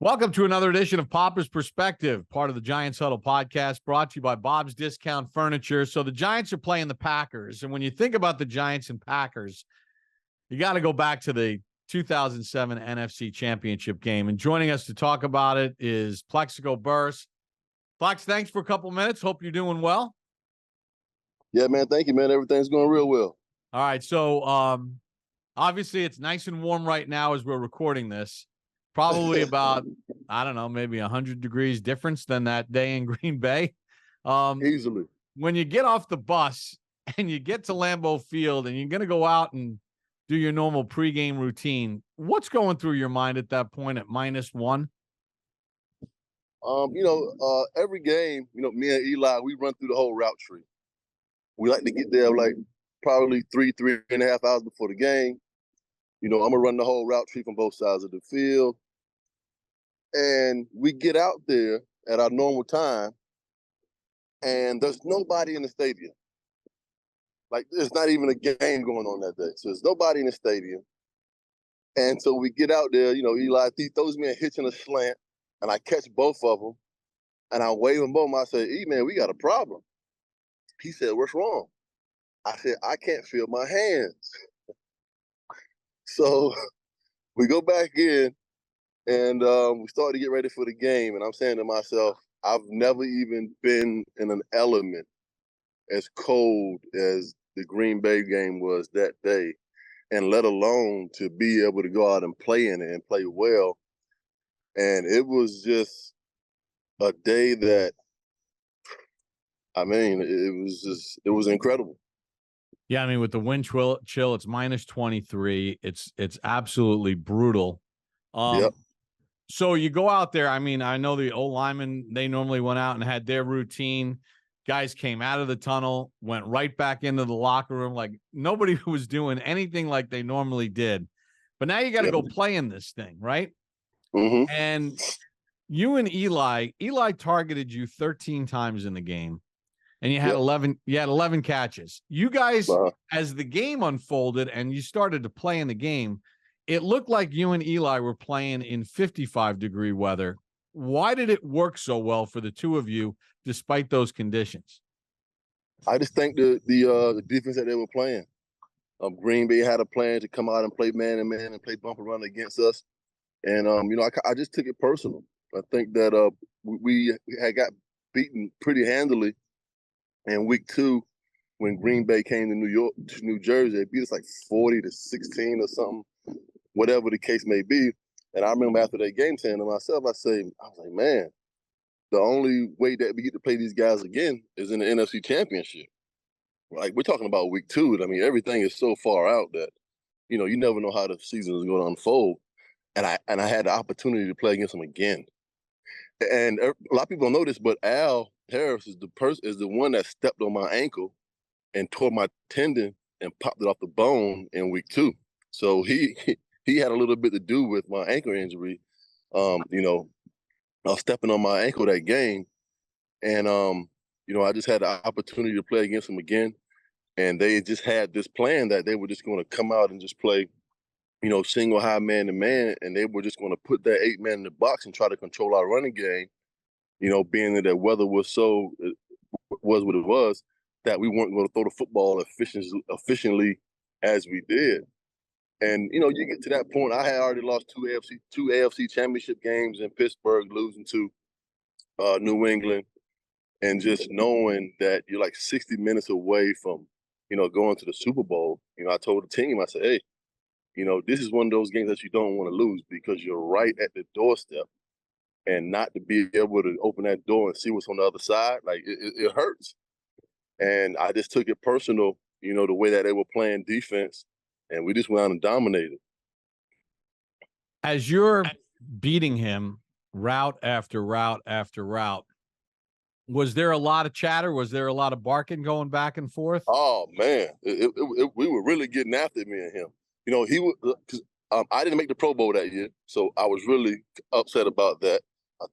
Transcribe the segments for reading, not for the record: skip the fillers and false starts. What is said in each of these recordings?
Welcome to another edition of Papa's Perspective, part of the Giants Huddle podcast, brought to you by Bob's Discount Furniture. So the Giants are playing the Packers, and when you think about the Giants and Packers, you got to go back to the 2007 NFC Championship game. And joining us to talk about it is Plexico Burress. Plex, thanks for a couple minutes. Hope you're doing well. Yeah, man. Thank you, man. Everything's going real well. All right. So obviously it's nice and warm right now as we're recording this. Probably about, I don't know, maybe 100 degrees difference than that day in Green Bay. Easily. When you get off the bus and you get to Lambeau Field and you're going to go out and do your normal pregame routine, what's going through your mind at that point at -1? Every game, me and Eli, we run through the whole route tree. We like to get there like probably 3.5 hours before the game. I'm going to run the whole route tree from both sides of the field. And we get out there at our normal time, and there's nobody in the stadium. Like, there's not even a game going on that day. So there's nobody in the stadium. And so we get out there, Eli, he throws me a hitch and a slant, and I catch both of them. And I wave them both. I say, man, we got a problem. He said, what's wrong? I said, I can't feel my hands. So we go back in, and we start to get ready for the game. And I'm saying to myself, I've never even been in an element as cold as the Green Bay game was that day, and let alone to be able to go out and play in it and play well. And it was just a day that, it was incredible. Yeah, I mean, with the wind chill, it's -23. It's absolutely brutal. Yep. So you go out there. I mean, I know the old linemen, they normally went out and had their routine. Guys came out of the tunnel, went right back into the locker room. Like nobody was doing anything like they normally did. But now you got to go play in this thing, right? Mm-hmm. And you and Eli targeted you 13 times in the game. And you had 11 catches. You guys, as the game unfolded and you started to play in the game, it looked like you and Eli were playing in 55-degree weather. Why did it work so well for the two of you despite those conditions? I just think the defense that they were playing. Green Bay had a plan to come out and play man-to-man and play bumper run against us. And, I just took it personal. I think that we had got beaten pretty handily in week 2, when Green Bay came to New Jersey. They beat us like 40-16 or something, whatever the case may be. And I remember after that game saying to myself, I was like, man, the only way that we get to play these guys again is in the NFC Championship. Like, we're talking about week 2. I mean, everything is so far out that, you never know how the season is going to unfold. And I had the opportunity to play against them again. And a lot of people don't know this, but Al Harris is the one that stepped on my ankle and tore my tendon and popped it off the bone in week 2. So he had a little bit to do with my ankle injury. I was stepping on my ankle that game, and I just had the opportunity to play against him again. And they just had this plan that they were just going to come out and just play, single high man to man, and they were just going to put that 8-man in the box and try to control our running game. Being that the weather was what it was, that we weren't going to throw the football efficiently as we did. And, you get to that point. I had already lost two AFC championship games in Pittsburgh, losing to New England, and just knowing that you're like 60 minutes away from, going to the Super Bowl. I told the team, I said, hey, this is one of those games that you don't want to lose because you're right at the doorstep. And not to be able to open that door and see what's on the other side, like it hurts. And I just took it personal, the way that they were playing defense, and we just went out and dominated. As you're beating him route after route after route, was there a lot of chatter? Was there a lot of barking going back and forth? Oh, man. We were really getting after me and him. He would, because I didn't make the Pro Bowl that year, so I was really upset about that.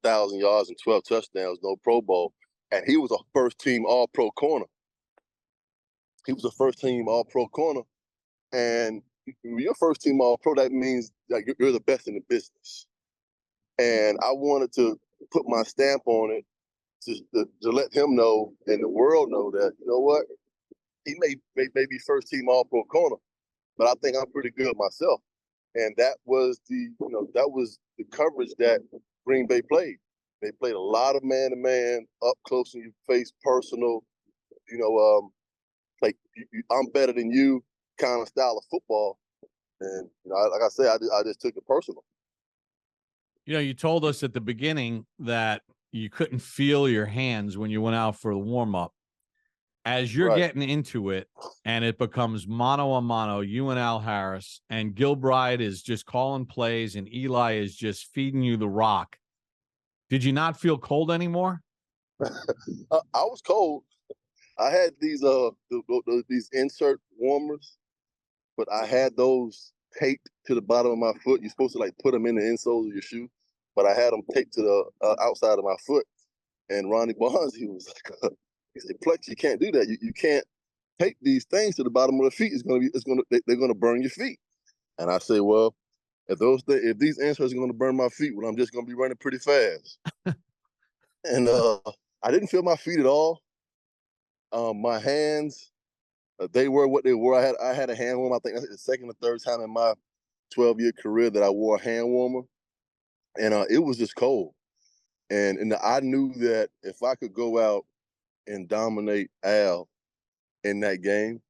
1,000 yards and 12 touchdowns, no Pro Bowl. And he was a first-team All-Pro corner. And when you're first-team All-Pro, that means that you're the best in the business. And I wanted to put my stamp on it to let him know and the world know that, you know what, he may be first team All Pro corner, but I think I'm pretty good myself. And that was the coverage that Green Bay played. They played a lot of man-to-man, up close in your face, personal, like I'm better than you kind of style of football. And like I said, I just took it personal. You told us at the beginning that you couldn't feel your hands when you went out for the warm-up. As you're getting into it and it becomes mano a mano, you and Al Harris, and Gilbride is just calling plays and Eli is just feeding you the rock, did you not feel cold anymore? I was cold. I had these insert warmers, but I had those taped to the bottom of my foot. You're supposed to like put them in the insoles of your shoe, but I had them taped to the outside of my foot. And Ronnie Barnes, he was like, he said, "Plex, you can't do that. You can't tape these things to the bottom of the feet. They're gonna burn your feet." And I say, well, if these inserts are gonna burn my feet, well, I'm just gonna be running pretty fast. And I didn't feel my feet at all. My hands, they were what they were. I had a hand warmer. I think that's the second or third time in my 12-year career that I wore a hand warmer, and it was just cold. And I knew that if I could go out and dominate Al in that game,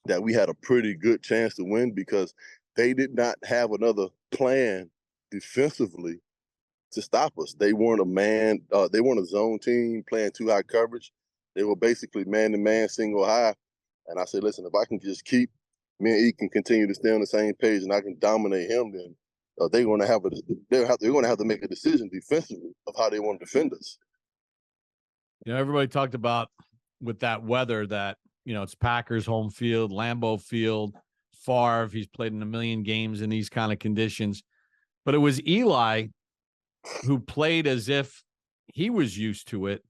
that we had a pretty good chance to win because they did not have another plan defensively to stop us. They weren't they weren't a zone team playing too high coverage. They were basically man-to-man, single high. And I said, listen, if I can just keep me and E can continue to stay on the same page and I can dominate him, then they're going to have to make a decision defensively of how they want to defend us. Everybody talked about with that weather that, it's Packers home field, Lambeau Field, Favre. He's played in a million games in these kind of conditions. But it was Eli who played as if he was used to it.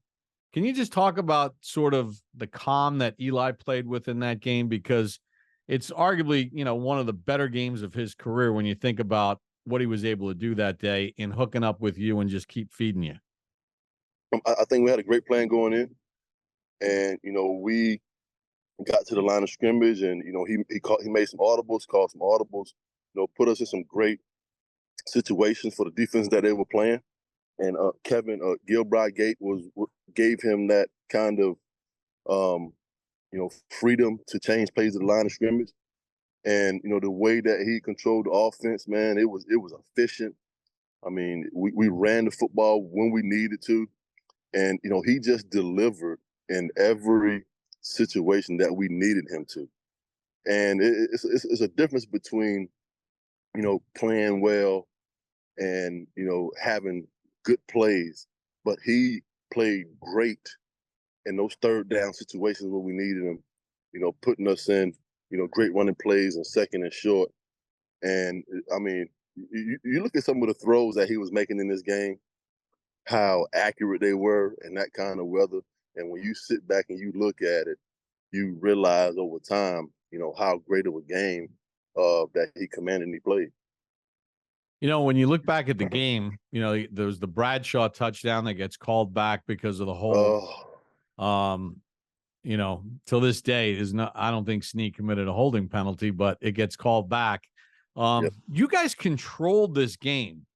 Can you just talk about sort of the calm that Eli played with in that game? Because it's arguably, one of the better games of his career when you think about what he was able to do that day in hooking up with you and just keep feeding you. I think we had a great plan going in. And, we got to the line of scrimmage and, he made some audibles, called some audibles, put us in some great situations for the defense that they were playing. And Kevin Gilbride gave him that kind of, freedom to change plays at the line of scrimmage. And, the way that he controlled the offense, man, it was efficient. I mean, we ran the football when we needed to. And, he just delivered in every situation that we needed him to. And it's a difference between, playing well and, having good plays. But he played great in those third down situations where we needed him, putting us in, great running plays and second and short. And, I mean, you look at some of the throws that he was making in this game, how accurate they were in that kind of weather. And when you sit back and you look at it, you realize over time, how great of a game that he commanded and he played. When you look back at the game, there was the Bradshaw touchdown that gets called back because of the hold. Till this day, I don't think Snead committed a holding penalty, but it gets called back. Yep. You guys controlled this game.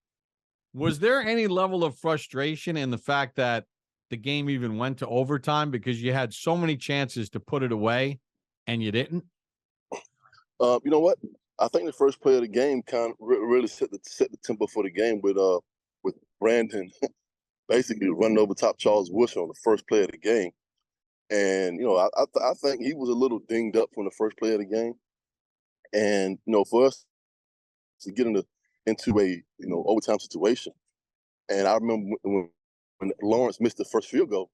Was there any level of frustration in the fact that the game even went to overtime because you had so many chances to put it away and you didn't? You know what? I think the first play of the game kind of really set the tempo for the game with Brandon basically running over top Charles Woodson on the first play of the game. And, I think he was a little dinged up from the first play of the game. And, for us to get into a, overtime situation. And I remember when Lawrence missed the first field goal,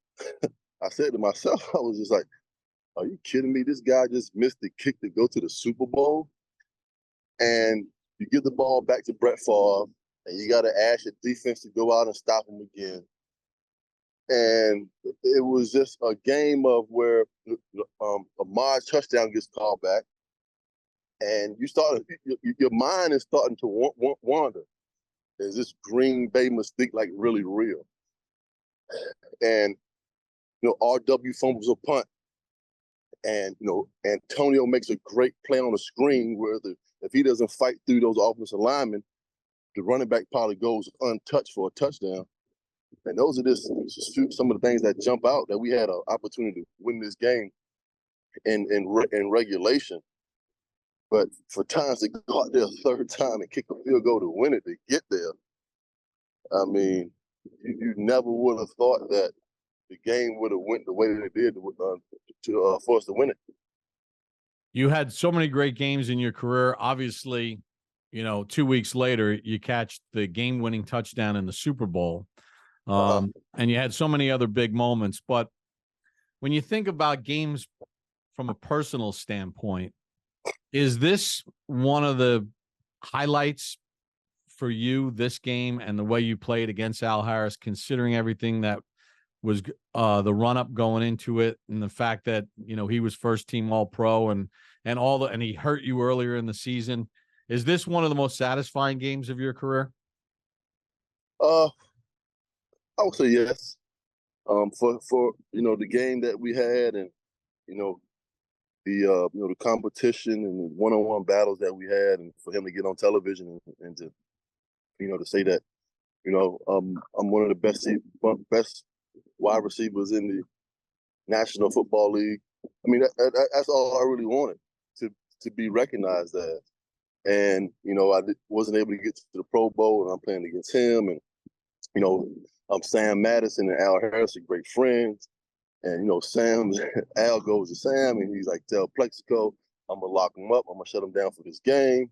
I said to myself, I was just like, are you kidding me? This guy just missed the kick to go to the Super Bowl. And you give the ball back to Brett Favre, and you got to ask your defense to go out and stop him again. And it was just a game of where a Mars touchdown gets called back, and your mind is starting to wander. is this Green Bay mystique like really real? And RW fumbles a punt, and Antonio makes a great play on the screen where if he doesn't fight through those offensive linemen, the running back probably goes untouched for a touchdown. And those are just some of the things that jump out, that we had an opportunity to win this game in regulation. But for times to go out there a third time and kick a field goal to win it, to get there, I mean, you never would have thought that the game would have went the way that it did for us to win it. You had so many great games in your career. Obviously, 2 weeks later, you catch the game-winning touchdown in the Super Bowl. And you had so many other big moments. But when you think about games from a personal standpoint, is this one of the highlights for you, this game, and the way you played against Al Harris, considering everything that was the run-up going into it, and the fact that he was first-team All-Pro and he hurt you earlier in the season? Is this one of the most satisfying games of your career? I would say yes. For the game that we had, and the competition and the one-on-one battles that we had, and for him to get on television and to to say that I'm one of the best wide receivers in the National Football League. I mean, that's all I really wanted, to be recognized as. And I wasn't able to get to the Pro Bowl, and I'm playing against him, and Sam Madison and Al Harris are great friends. And Al goes to Sam, and he's like, "Tell Plexico I'm gonna lock him up. I'm gonna shut him down for this game."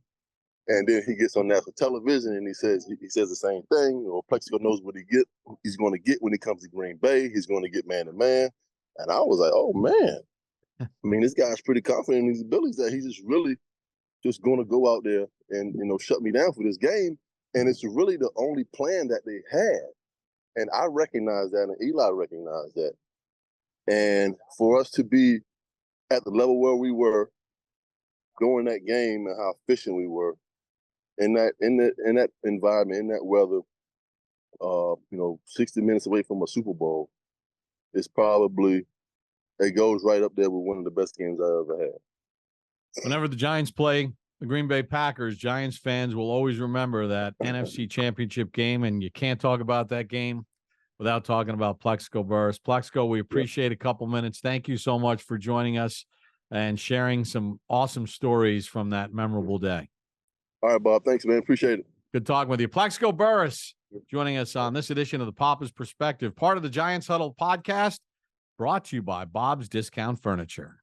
And then he gets on national television, and he says the same thing. Plexico knows what he's going to get when he comes to Green Bay. He's going to get man to man. And I was like, oh man, I mean, this guy's pretty confident in his abilities, that he's just really just going to go out there and shut me down for this game. And it's really the only plan that they had. And I recognize that, and Eli recognized that. And for us to be at the level where we were during that game, and how efficient we were in that environment, in that weather, 60 minutes away from a Super Bowl, it goes right up there with one of the best games I ever had. Whenever the Giants play the Green Bay Packers, Giants fans will always remember that NFC Championship game, and you can't talk about that game without talking about Plexico Burress. Plexico, we appreciate a couple minutes. Thank you so much for joining us and sharing some awesome stories from that memorable day. All right, Bob. Thanks, man. Appreciate it. Good talking with you. Plexico Burress joining us on this edition of the Papa's Perspective, part of the Giants Huddle podcast, brought to you by Bob's Discount Furniture.